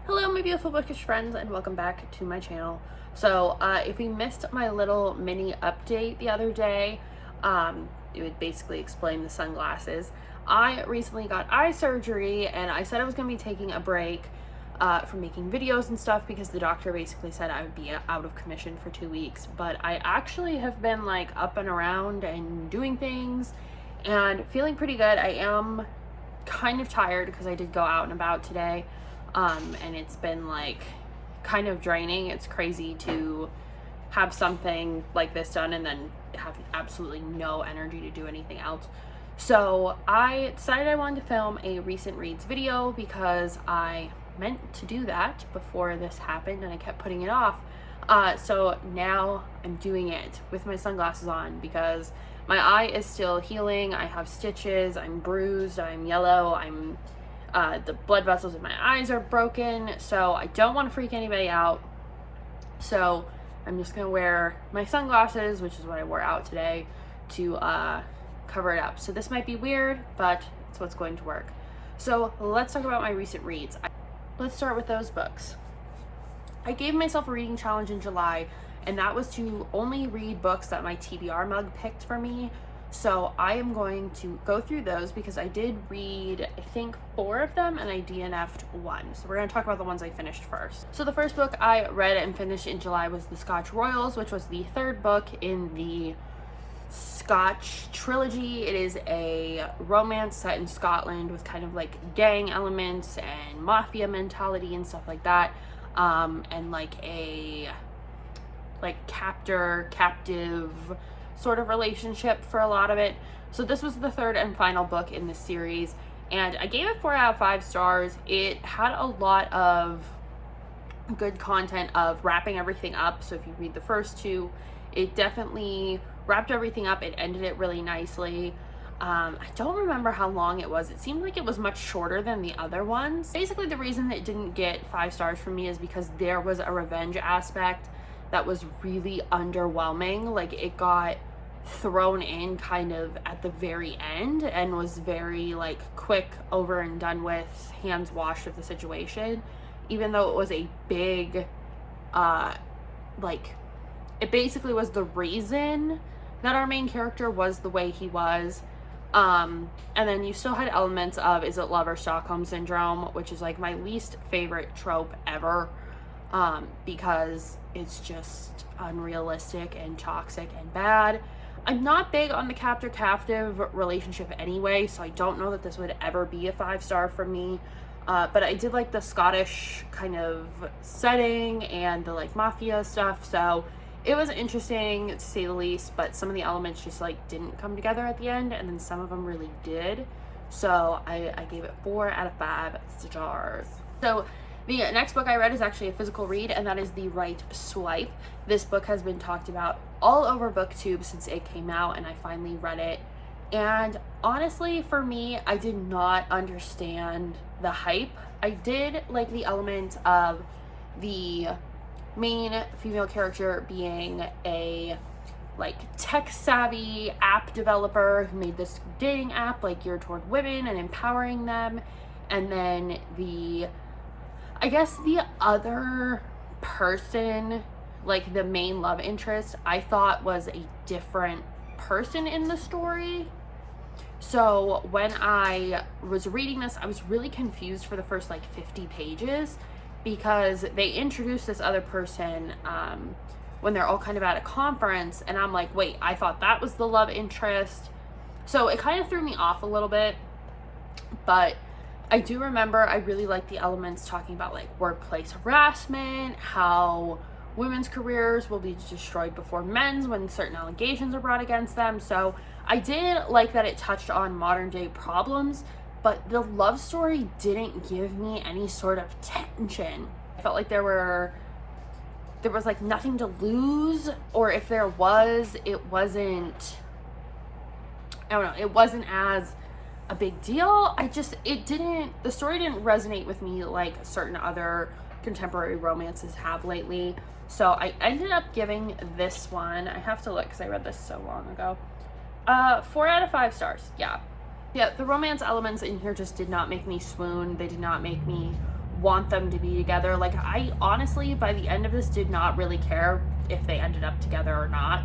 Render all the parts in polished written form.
Hello my beautiful bookish friends, and welcome back to my channel. So if you missed my little mini update the other day, it would basically explain the sunglasses. I recently got eye surgery, and I said I was going to be taking a break from making videos and stuff because the doctor basically said I would be out of commission for 2 weeks. But I actually have been like up and around and doing things and feeling pretty good. I am kind of tired because I did go out and about today. And it's been like kind of draining. It's crazy to have something like this done and then have absolutely no energy to do anything else. So I decided I wanted to film a recent reads video because I meant to do that before this happened and I kept putting it off. So now I'm doing it with my sunglasses on because my eye is still healing. I have stitches, I'm bruised, I'm yellow, the blood vessels in my eyes are broken, so I don't want to freak anybody out. So I'm just gonna wear my sunglasses, which is what I wore out today, to cover it up. So this might be weird, but it's what's going to work. So let's talk about my recent reads. Let's start with those books. I gave myself a reading challenge in July, and that was to only read books that my TBR mug picked for me. So I am going to go through those because I did read, I think, 4 of them, and I DNF'd 1. So we're going to talk about the ones I finished first. So the first book I read and finished in July was the Scotch Royals, which was the 3rd book in the Scotch trilogy. It is a romance set in Scotland with kind of like gang elements and mafia mentality and stuff like that. And like a captive sort of relationship for a lot of it. So this was the 3rd and final book in this series, and I gave it 4 out of 5 stars. It had a lot of good content of wrapping everything up. So if you read the first 2, it definitely wrapped everything up. It ended it really nicely. I don't remember how long it was. It seemed like it was much shorter than the other ones. Basically, the reason it didn't get 5 stars from me is because there was a revenge aspect that was really underwhelming. Like, it got thrown in kind of at the very end and was very like quick, over and done with, hands washed of the situation, even though it was a big it basically was the reason that our main character was the way he was. And then you still had elements of, is it love or Stockholm syndrome, which is like my least favorite trope ever, because it's just unrealistic and toxic and bad. I'm not big on the captor-captive relationship anyway, so I don't know that this would ever be a 5-star for me. But I did like the Scottish kind of setting and the like mafia stuff, so it was interesting to say the least, but some of the elements just like didn't come together at the end, and then some of them really did. So I gave it 4 out of 5 stars. So the next book I read is actually a physical read, and that is The Right Swipe. This book has been talked about all over BookTube since it came out, and I finally read it. And honestly, for me, I did not understand the hype. I did like the element of the main female character being a like tech-savvy app developer who made this dating app like geared toward women and empowering them. And then I guess the other person, like the main love interest, I thought was a different person in the story. So when I was reading this, I was really confused for the first like 50 pages because they introduced this other person when they're all kind of at a conference, and I'm like, wait, I thought that was the love interest. So it kind of threw me off a little bit, but I do remember I really liked the elements talking about like workplace harassment, how women's careers will be destroyed before men's when certain allegations are brought against them. So I did like that it touched on modern day problems, but the love story didn't give me any sort of tension. I felt like there was like nothing to lose, or if there was, it wasn't as a big deal. The story didn't resonate with me like certain other contemporary romances have lately. So I ended up giving this one, I have to look because I read this so long ago, 4 out of 5 stars. Yeah, the romance elements in here just did not make me swoon. They did not make me want them to be together. Like, I honestly, by the end of this, did not really care if they ended up together or not.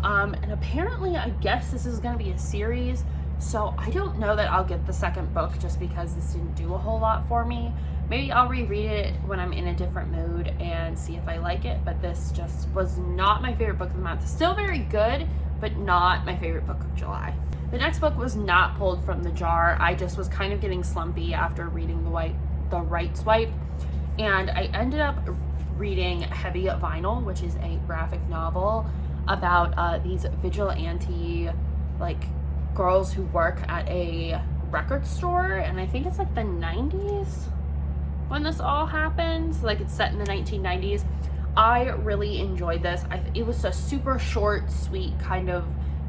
And apparently, I guess this is going to be a series, so I don't know that I'll get the second book just because this didn't do a whole lot for me. Maybe I'll reread it when I'm in a different mood and see if I like it, but this just was not my favorite book of the month. Still very good, but not my favorite book of July. The next book was not pulled from the jar. I just was kind of getting slumpy after reading The Right Swipe, and I ended up reading Heavy Vinyl, which is a graphic novel about these vigilante, like, girls who work at a record store, and I think it's like the 90s when this all happens. Like, it's set in the 1990s. I really enjoyed this. It was a super short, sweet, kind of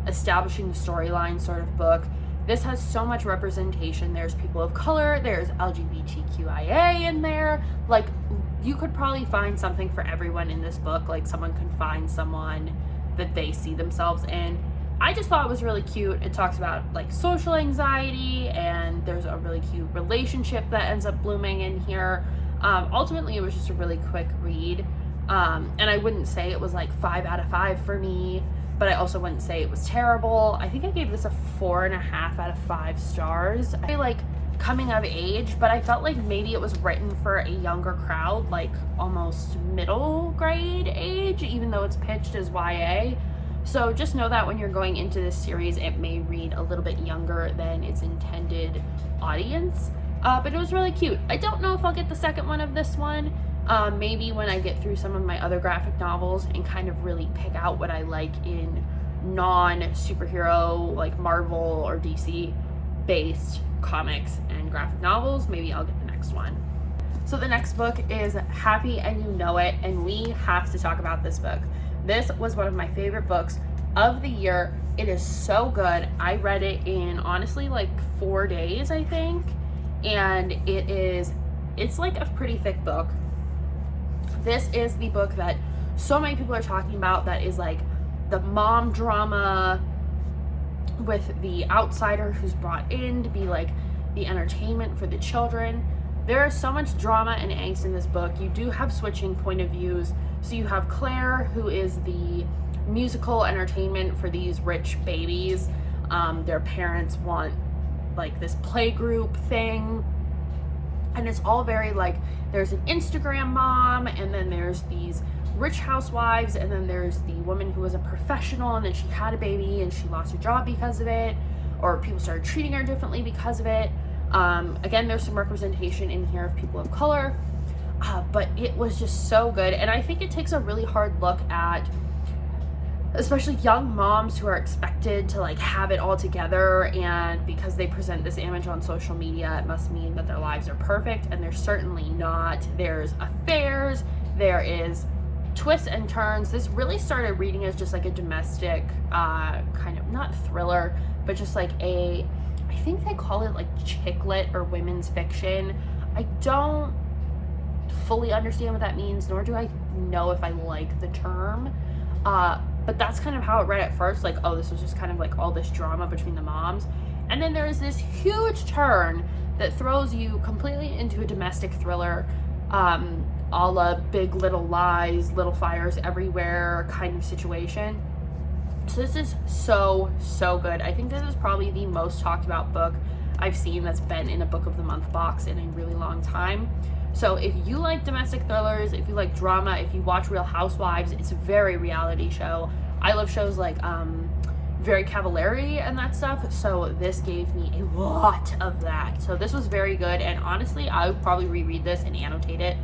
establishing the storyline sort of book. This has so much representation. There's people of color, there's LGBTQIA in there. Like, you could probably find something for everyone in this book. Like, someone can find someone that they see themselves in. I just thought it was really cute. It talks about, like, social anxiety, and there's a really cute relationship that ends up blooming in here. Ultimately, it was just a really quick read. And I wouldn't say it was like 5 out of 5 for me, but I also wouldn't say it was terrible. I think I gave this a 4.5 out of 5 stars. I like coming of age, but I felt like maybe it was written for a younger crowd, like almost middle grade age, even though it's pitched as YA. So just know that when you're going into this series, it may read a little bit younger than its intended audience. But it was really cute. I don't know if I'll get the second one of this one. Maybe when I get through some of my other graphic novels and kind of really pick out what I like in non-superhero, like Marvel or DC based comics and graphic novels, maybe I'll get the next one. So the next book is Happy and You Know It, and we have to talk about this book. This was one of my favorite books of the year. It is so good. I read it in, honestly, like 4 days, I think. And it's like a pretty thick book. This is the book that so many people are talking about, that is like the mom drama with the outsider who's brought in to be like the entertainment for the children. There is so much drama and angst in this book. You do have switching point of views. So you have Claire, who is the musical entertainment for these rich babies. Their parents want like this playgroup thing, and it's all very like, there's an Instagram mom, and then there's these rich housewives, and then there's the woman who was a professional and then she had a baby and she lost her job because of it, or people started treating her differently because of it. Again, there's some representation in here of people of color, but it was just so good. And I think it takes a really hard look at especially young moms who are expected to like have it all together, and because they present this image on social media, it must mean that their lives are perfect, and they're certainly not. There's affairs, there is twists and turns. This really started reading as just like a domestic kind of, not thriller, but just like I think they call it like chick lit or women's fiction. I don't fully understand what that means, nor do I know if I like the term. But that's kind of how it read at first, like, oh, this was just kind of like all this drama between the moms. And then there's this huge turn that throws you completely into a domestic thriller, a la Big Little Lies, Little Fires Everywhere kind of situation. So this is so good. I think this is probably the most talked about book I've seen that's been in a book of the month box in a really long time. So if you like domestic thrillers, if you like drama, if you watch Real Housewives, it's a very reality show. I love shows like Very Cavallari and that stuff, so this gave me a lot of that. So this was very good, and honestly, I would probably reread this and annotate it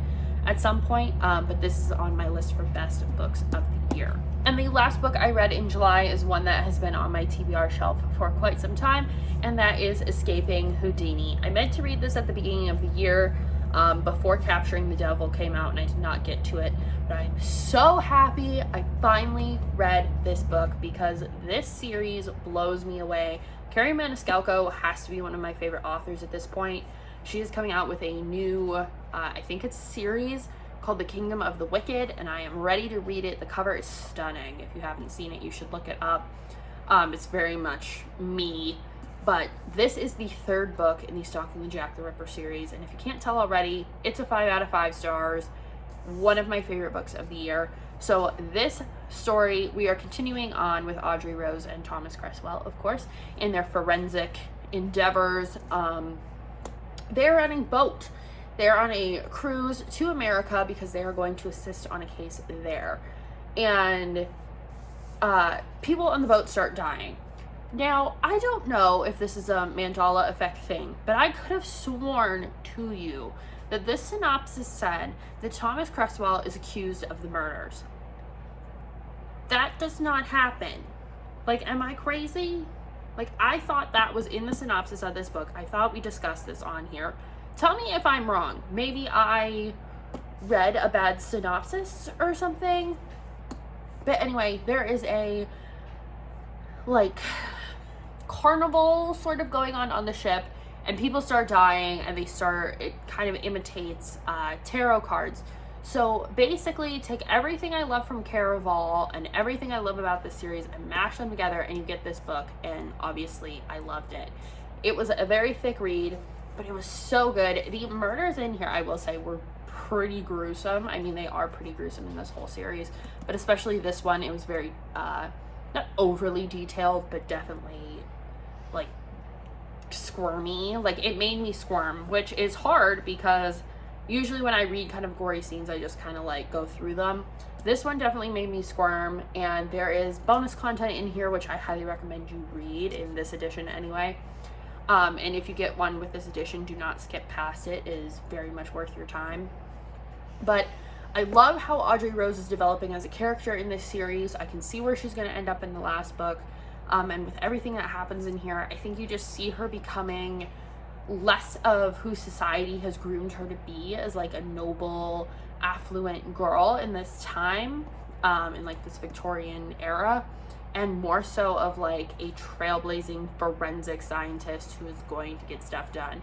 at some point, but this is on my list for best books of the year. And the last book I read in July is one that has been on my TBR shelf for quite some time, and that is Escaping Houdini. I meant to read this at the beginning of the year, before Capturing the Devil came out, and I did not get to it, but I'm so happy I finally read this book, because this series blows me away. Carrie Maniscalco has to be one of my favorite authors at this point. She is coming out with a new, I think it's series called The Kingdom of the Wicked, and I am ready to read it. The cover is stunning. If you haven't seen it, you should look it up. It's very much me But this is the third book in the Stalking the Jack the Ripper series, and if you can't tell already, it's a 5 out of 5 stars. One of my favorite books of the year. So this story, we are continuing on with Audrey Rose and Thomas Cresswell, of course, in their forensic endeavors. They're on a boat. They're on a cruise to America because they are going to assist on a case there. And people on the boat start dying. Now, I don't know if this is a Mandela effect thing, but I could have sworn to you that this synopsis said that Thomas Cresswell is accused of the murders. That does not happen. Like, am I crazy? Like, I thought that was in the synopsis of this book. I thought we discussed this on here. Tell me if I'm wrong. Maybe I read a bad synopsis or something. But anyway, there is a, like, carnival sort of going on the ship, and people start dying, and it kind of imitates tarot cards. So basically, take everything I love from Caraval and everything I love about this series and mash them together, and you get this book, and obviously I loved it. It was a very thick read, but it was so good. The murders in here, I will say, were pretty gruesome. I mean, they are pretty gruesome in this whole series, but especially this one, it was very, not overly detailed, but definitely, like, squirmy. Like, it made me squirm, which is hard because usually when I read kind of gory scenes, I just kind of like go through them. This one definitely made me squirm, and there is bonus content in here, which I highly recommend you read in this edition anyway. And if you get one with this edition, do not skip past it. It is very much worth your time. But I love how Audrey Rose is developing as a character in this series. I can see where she's going to end up in the last book. And with everything that happens in here, I think you just see her becoming less of who society has groomed her to be as like a noble, affluent girl in this time, in like this Victorian era, and more so of like a trailblazing forensic scientist who is going to get stuff done.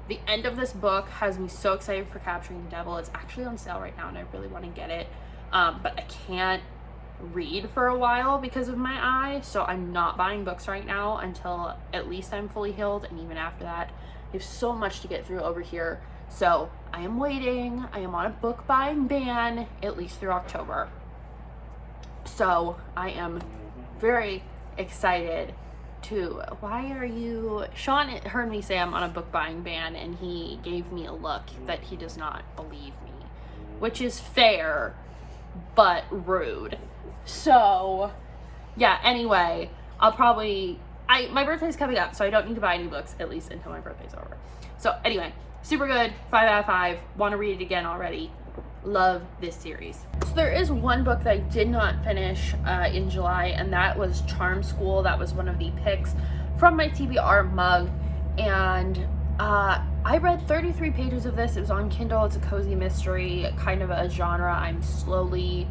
The end of this book has me so excited for Capturing the Devil. It's actually on sale right now, and I really want to get it, but I can't read for a while because of my eye, so I'm not buying books right now until at least I'm fully healed, and even after that, I have so much to get through over here, so I am waiting. I am on a book buying ban at least through October, so I am very excited to, Sean heard me say I'm on a book buying ban, and he gave me a look that he does not believe me, which is fair, but rude. So, yeah, anyway, my birthday's coming up, so I don't need to buy any books, at least until my birthday's over. So, anyway, super good, 5 out of 5, want to read it again already. Love this series. So there is one book that I did not finish in July, and that was Charm School. That was one of the picks from my TBR mug, and I read 33 pages of this. It was on Kindle. It's a cozy mystery, kind of a genre I'm slowly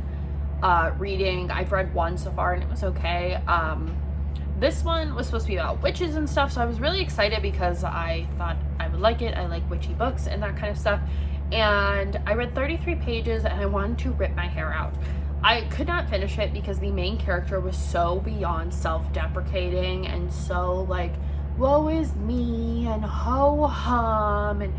reading. I've read one so far, and it was okay. This one was supposed to be about witches and stuff, so I was really excited because I thought I would like it. I like witchy books and that kind of stuff. And I read 33 pages, and I wanted to rip my hair out. I could not finish it because the main character was so beyond self-deprecating and so like, woe is me and ho-hum, and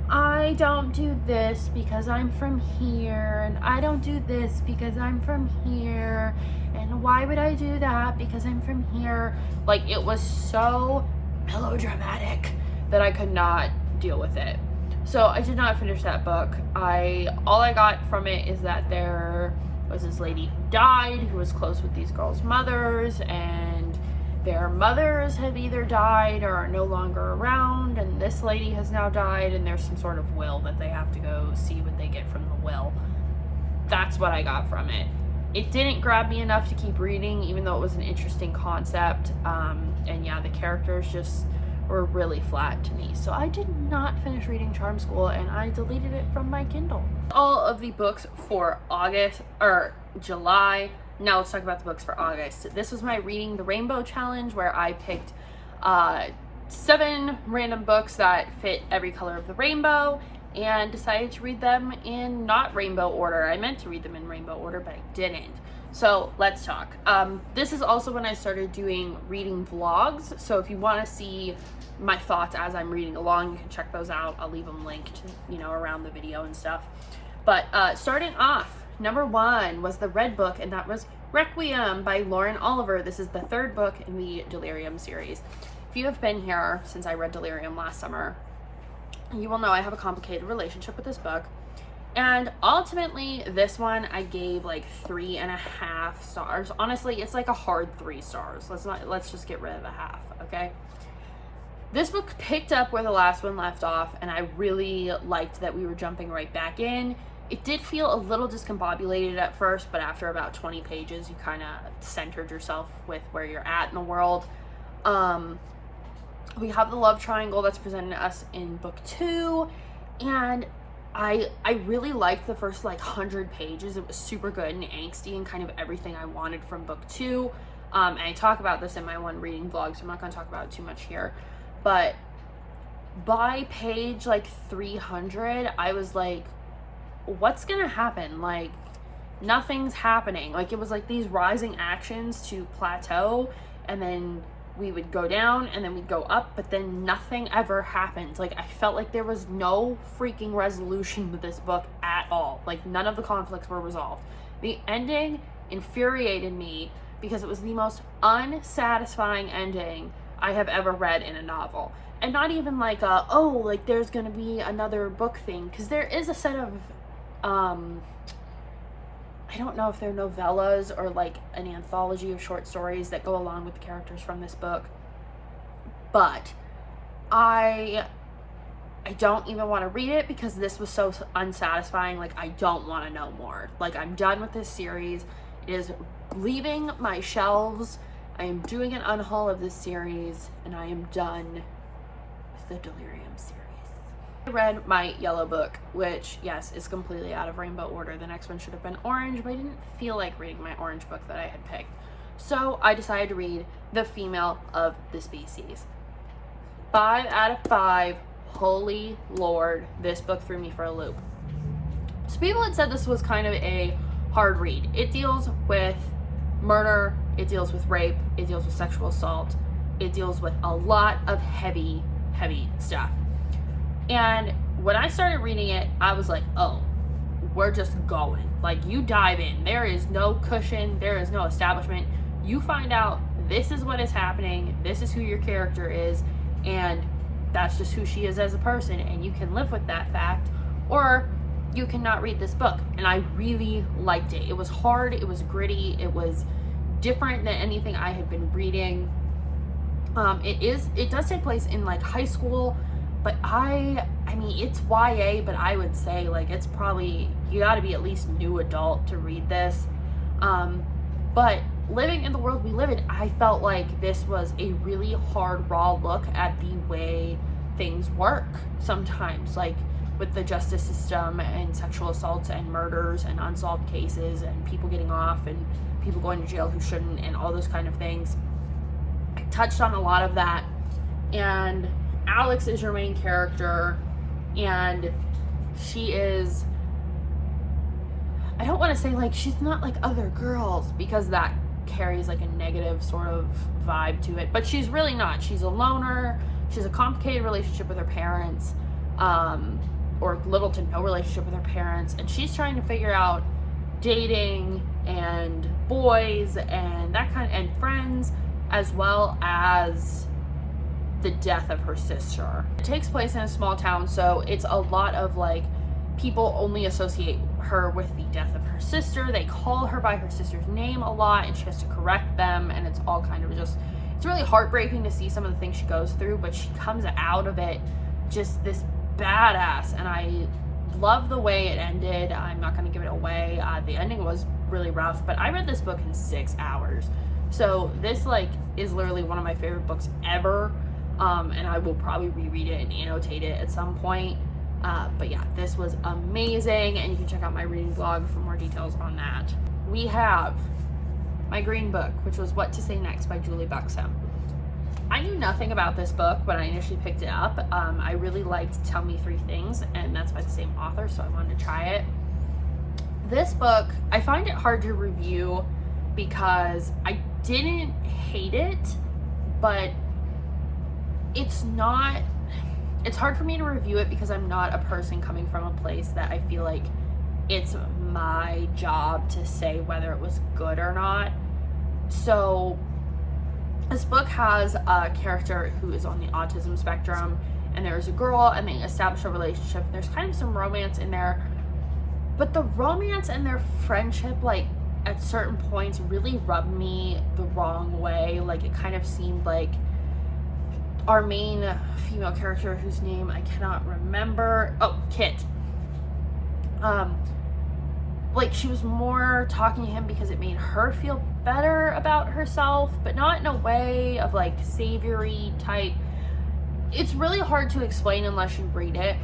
I don't do this because I'm from here, and I don't do this because I'm from here, and why would I do that because I'm from here? Like, it was so melodramatic that I could not deal with it. So I did not finish that book. All I got from it is that there was this lady who died, who was close with these girls' mothers, and their mothers have either died or are no longer around, and this lady has now died, and there's some sort of will that they have to go see what they get from the will. That's what I got from it. It didn't grab me enough to keep reading, even though it was an interesting concept, and yeah, the characters just were really flat to me. So I did not finish reading Charm School, and I deleted it from my Kindle. All of the books for July. Now let's talk about the books for August. This was my Reading the Rainbow Challenge, where I picked 7 random books that fit every color of the rainbow and decided to read them in not rainbow order. I meant to read them in rainbow order, but I didn't. So let's talk. This is also when I started doing reading vlogs. So if you want to see my thoughts as I'm reading along, you can check those out. I'll leave them linked, you know, around the video and stuff. But starting off, number 1 was the Red Book, and that was Requiem by Lauren Oliver. This is the 3rd book in the Delirium series. If you have been here since I read Delirium last summer, you will know I have a complicated relationship with this book. And ultimately, this one I gave like 3.5 stars. Honestly, it's like a hard 3 stars. Let's just get rid of the half, okay? This book picked up where the last one left off, and I really liked that we were jumping right back in. It did feel a little discombobulated at first, but after about 20 pages, you kind of centered yourself with where you're at in the world. We have the love triangle that's presented to us in book 2, and I really liked the first like 100 pages. It was super good and angsty and kind of everything I wanted from book 2. And I talk about this in my one reading vlog, so I'm not going to talk about it too much here. But by page like 300, I was like, what's going to happen? Like, nothing's happening. Like, it was like these rising actions to plateau, and then we would go down and then we'd go up, but then nothing ever happened. Like, I felt like there was no freaking resolution with this book at all. Like, none of the conflicts were resolved. The ending infuriated me because it was the most unsatisfying ending I have ever read in a novel. And not even like like there's gonna be another book thing, because there is a set of I don't know if they're novellas or like an anthology of short stories that go along with the characters from this book. But I don't even want to read it because this was so unsatisfying. Like, I don't want to know more. Like, I'm done with this series. It is leaving my shelves. I am doing an unhaul of this series, and I am done with the Delirium series. I read my yellow book, which, yes, is completely out of rainbow order. The next one should have been orange, but I didn't feel like reading my orange book that I had picked. So I decided to read The Female of the Species. 5 out of 5. Holy Lord, this book threw me for a loop. So people had said this was kind of a hard read. It deals with murder, it deals with rape, it deals with sexual assault, it deals with a lot of heavy stuff. And when I started reading it, I was like, oh, we're just going. Like, you dive in. There is no cushion. There is no establishment. You find out this is what is happening. This is who your character is. And that's just who she is as a person. And you can live with that fact. Or you cannot read this book. And I really liked it. It was hard. It was gritty. It was different than anything I had been reading. It does take place in like high school. But I mean, it's YA, but I would say, like, it's probably, you gotta be at least new adult to read this. But living in the world we live in, I felt like this was a really hard, raw look at the way things work sometimes, like with the justice system and sexual assaults and murders and unsolved cases and people getting off and people going to jail who shouldn't and all those kind of things. I touched on a lot of that, and Alex is your main character, and she is, I don't want to say like she's not like other girls because that carries like a negative sort of vibe to it, but she's really not. She's a loner. She's a complicated relationship with her parents, or little to no relationship with her parents, and she's trying to figure out dating and boys and that kind of, and friends, as well as the death of her sister. It takes place in a small town, so it's a lot of like people only associate her with the death of her sister. They call her by her sister's name a lot, and she has to correct them, and it's all kind of just, it's really heartbreaking to see some of the things she goes through, but she comes out of it just this badass, and I love the way it ended. I'm not going to give it away. The ending was really rough, but I read this book in 6 hours, so this like is literally one of my favorite books ever. And I will probably reread it and annotate it at some point. But yeah, this was amazing, and you can check out my reading vlog for more details on that. We have my green book, which was What to Say Next by Julie Buxham. I knew nothing about this book when I initially picked it up. I really liked Tell Me Three Things, and that's by the same author, so I wanted to try it. This book, I find it hard to review because I didn't hate it, but it's hard for me to review it because I'm not a person coming from a place that I feel like it's my job to say whether it was good or not. So this book has a character who is on the autism spectrum, and there's a girl, and they establish a relationship. There's kind of some romance in there, but the romance and their friendship, like, at certain points really rubbed me the wrong way. Like, it kind of seemed like our main female character, whose name I cannot remember, Kit, like, she was more talking to him because it made her feel better about herself, but not in a way of, like, savory type. It's really hard to explain unless you read it.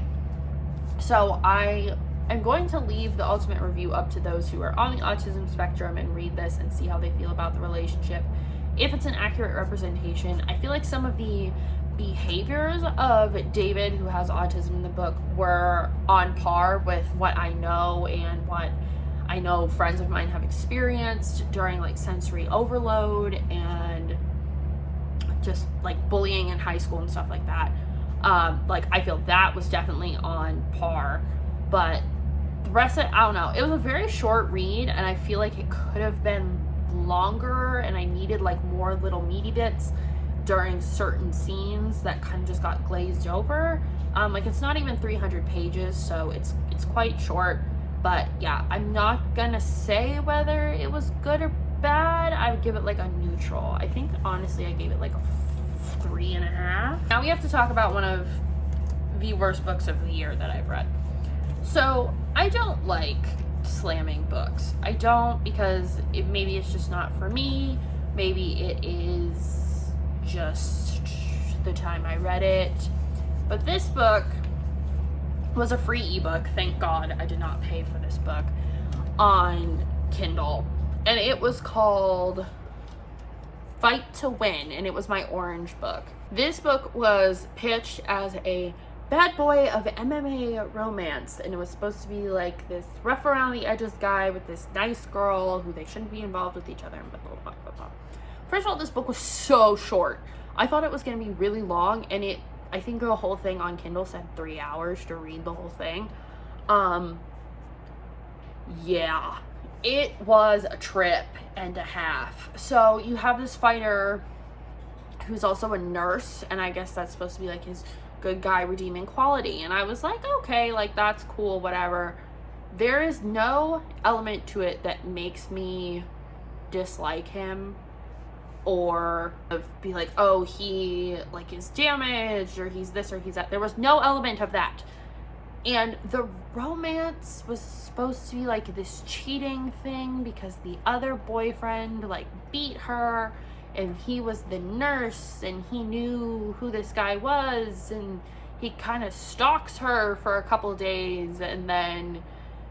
So I'm going to leave the ultimate review up to those who are on the autism spectrum and read this and see how they feel about the relationship. If it's an accurate representation, I feel like some of the behaviors of David, who has autism in the book, were on par with what I know and what I know friends of mine have experienced during, like, sensory overload and just, like, bullying in high school and stuff like that. Like, I feel that was definitely on par, but the rest of it, I don't know. It was a very short read, and I feel like it could have been longer, and I needed, like, more little meaty bits during certain scenes that kind of just got glazed over. Like, it's not even 300 pages, so it's quite short. But yeah, I'm not gonna say whether it was good or bad. I would give it like a neutral. I think honestly I gave it like a 3.5. Now we have to talk about one of the worst books of the year that I've read. So I don't like slamming books. I don't, because maybe it's just not for me. Maybe it is just the time I read it. But this book was a free ebook. Thank God I did not pay for this book on Kindle. And it was called Fight to Win, and it was my orange book. This book was pitched as a bad boy of MMA romance, and it was supposed to be like this rough around the edges guy with this nice girl who they shouldn't be involved with each other, and blah, blah, blah, blah, blah. First of all, this book was so short. I thought it was going to be really long, and I think the whole thing on Kindle said 3 hours to read the whole thing. Yeah, it was a trip and a half. So you have this fighter who's also a nurse, and I guess that's supposed to be like his good guy redeeming quality. And I was like, okay, like, that's cool, whatever. There is no element to it that makes me dislike him or be like, oh, he like is damaged, or he's this or he's that. There was no element of that. And the romance was supposed to be like this cheating thing because the other boyfriend like beat her, and he was the nurse, and he knew who this guy was, and he kind of stalks her for a couple days and then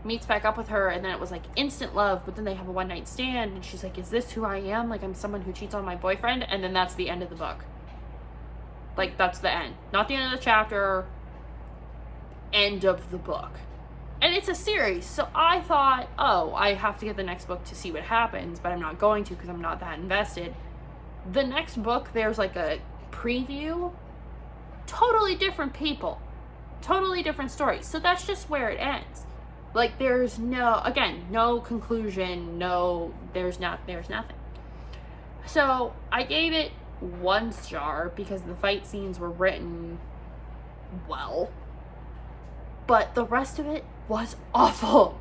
meets back up with her, and then it was like instant love, but then they have a one-night stand, and she's like, is this who I am? Like, I'm someone who cheats on my boyfriend. And then that's the end of the book. Like, that's the end. Not the end of the chapter. End of the book. And it's a series, so I thought, oh, I have to get the next book to see what happens, but I'm not going to because I'm not that invested. The next book, there's like a preview. Totally different people. Totally different stories. So that's just where it ends. Like, there's no conclusion, there's nothing. So I gave it 1 star because the fight scenes were written well, but the rest of it was awful.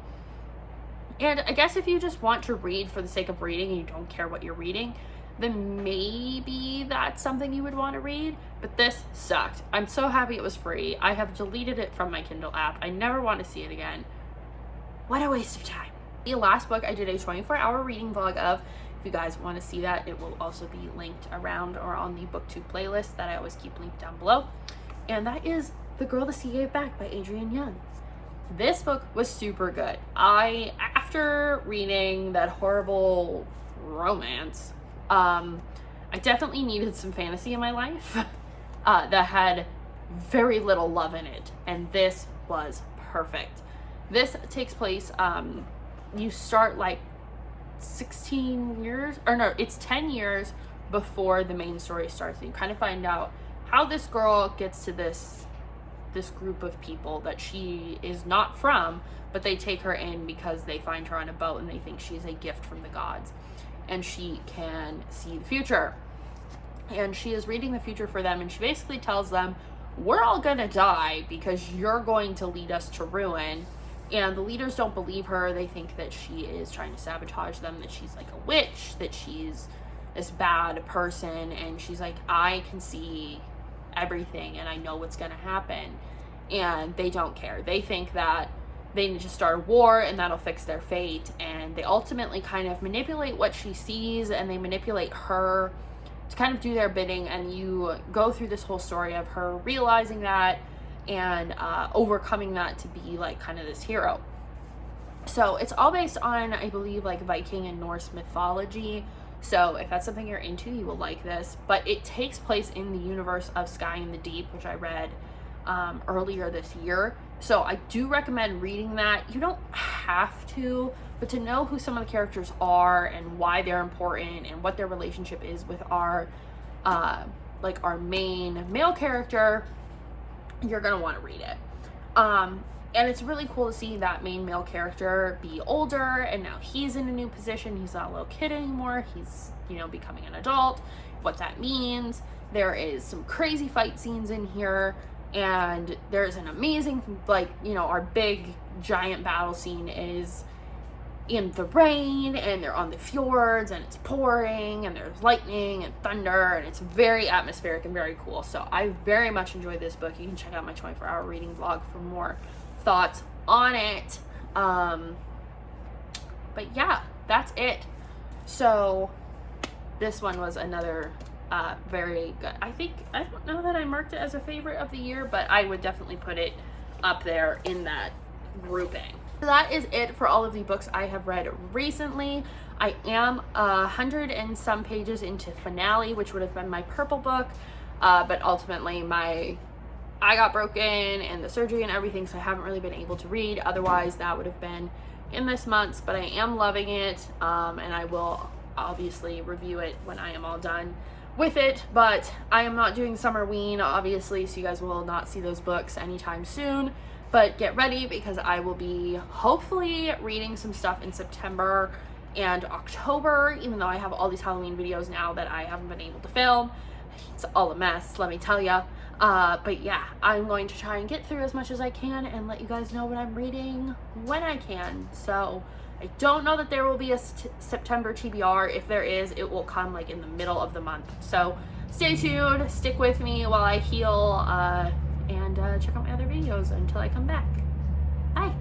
And I guess if you just want to read for the sake of reading and you don't care what you're reading, then maybe that's something you would want to read, but this sucked. I'm so happy it was free. I have deleted it from my Kindle app. I never want to see it again. What a waste of time. The last book I did a 24-hour reading vlog of. If you guys want to see that, it will also be linked around or on the booktube playlist that I always keep linked down below. And that is The Girl the Sea Gave Back by Adrienne Young. This book was super good. After reading that horrible romance, I definitely needed some fantasy in my life that had very little love in it, and this was perfect. This takes place, you start like 16 years, or no, it's 10 years before the main story starts. And you kind of find out how this girl gets to this group of people that she is not from, but they take her in because they find her on a boat and they think she's a gift from the gods and she can see the future. And she is reading the future for them, and she basically tells them, we're all gonna die because you're going to lead us to ruin. And the leaders don't believe her. They think that she is trying to sabotage them, that she's like a witch, that she's this bad person. And she's like, I can see everything and I know what's gonna happen. And they don't care. They think that they need to start a war and that'll fix their fate. And they ultimately kind of manipulate what she sees, and they manipulate her to kind of do their bidding. And you go through this whole story of her realizing that and overcoming that to be like kind of this hero. So it's all based on, I believe, like Viking and Norse mythology. So if that's something you're into, you will like this. But it takes place in the universe of Sky and the Deep, which I read earlier this year. So I do recommend reading that. You don't have to, but to know who some of the characters are and why they're important and what their relationship is with our like our main male character, you're gonna want to read it. And it's really cool to see that main male character be older, and now he's in a new position. He's not a little kid anymore. He's, you know, becoming an adult. What that means. There is some crazy fight scenes in here, and there's an amazing, like, you know, our big giant battle scene is in the rain, and they're on the fjords, and it's pouring, and there's lightning and thunder, and it's very atmospheric and very cool. So I very much enjoyed this book. You can check out my 24-hour reading vlog for more thoughts on it. But yeah, that's it. So this one was another very good. I don't know that I marked it as a favorite of the year, but I would definitely put it up there in that grouping. So that is it for all of the books I have read recently. I am 100 and some pages into Finale, which would have been my purple book, but ultimately I got broken and the surgery and everything, so I haven't really been able to read. Otherwise, that would have been in this month's, but I am loving it, and I will obviously review it when I am all done with it. But I am not doing Summer Ween, obviously, so you guys will not see those books anytime soon. But get ready, because I will be hopefully reading some stuff in September and October, even though I have all these Halloween videos now that I haven't been able to film. It's all a mess, let me tell ya. But yeah, I'm going to try and get through as much as I can and let you guys know what I'm reading when I can. So I don't know that there will be a September TBR. If there is, it will come like in the middle of the month. So stay tuned, stick with me while I heal, and check out my other videos until I come back. Bye.